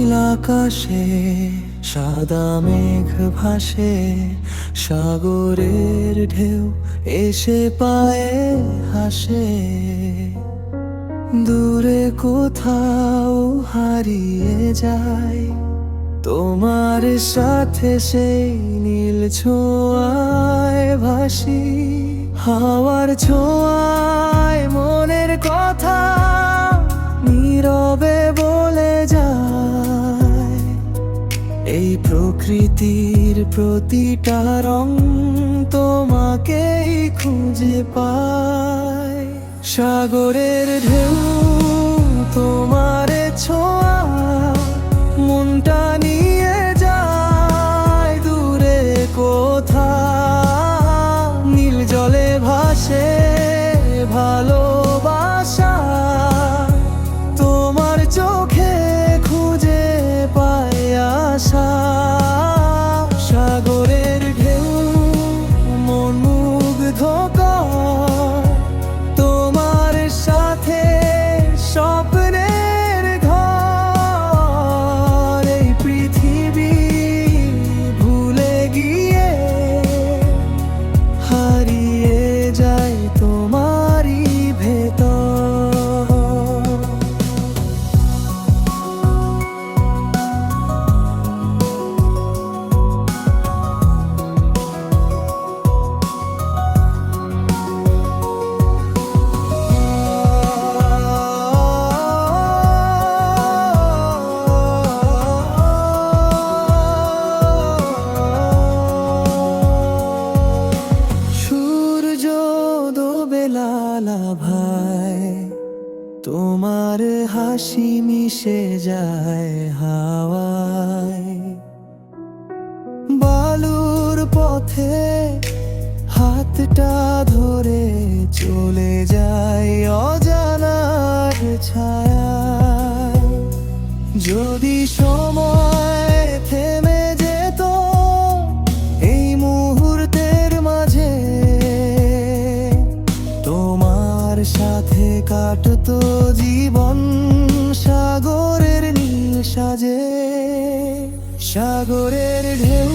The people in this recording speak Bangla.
নীল আকাশে সাদা মেঘ ভাসে, সাগরের ঢেউ এসে পায়ে হাসে। দূরে কোথাও হারিয়ে যায় তোমার সাথে সেই নীল ছোঁয়ায় ভাসি। হাওয়ার ছোঁয়ায় মনের কথা নীরবে বলে যায়। এই প্রকৃতির প্রতিটা রং তোমাকেই খুঁজে পায়। সাগরের ঢেউ তোমার ছোঁয়া মনটা নিয়ে যায় দূরে কোথাও। নীল জলে ভাসে ভালোবাসা, তোমার চোখে খুঁজে পাই আশা। সাগরের ঢেউ মন মুগ্ধ করে, তোমার সাথে স্বপ্নের ঘর। এই পৃথিবী ভুলে গিয়ে হারিয়ে যায় তোমারই ভেতর। সূর্য দোবেলা ভাই, তোমার হাসি মিশে যায় হাওয়ায়। বালুর পথে হাতটা ধরে চলে যায় অজানার ছায়ায়। যদি সময় থেমে যেত এই মুহূর্তের মাঝে, তোমার সাথে কাটতো জীবন সাগরের নীল সাজে। সাগরের ঢেউ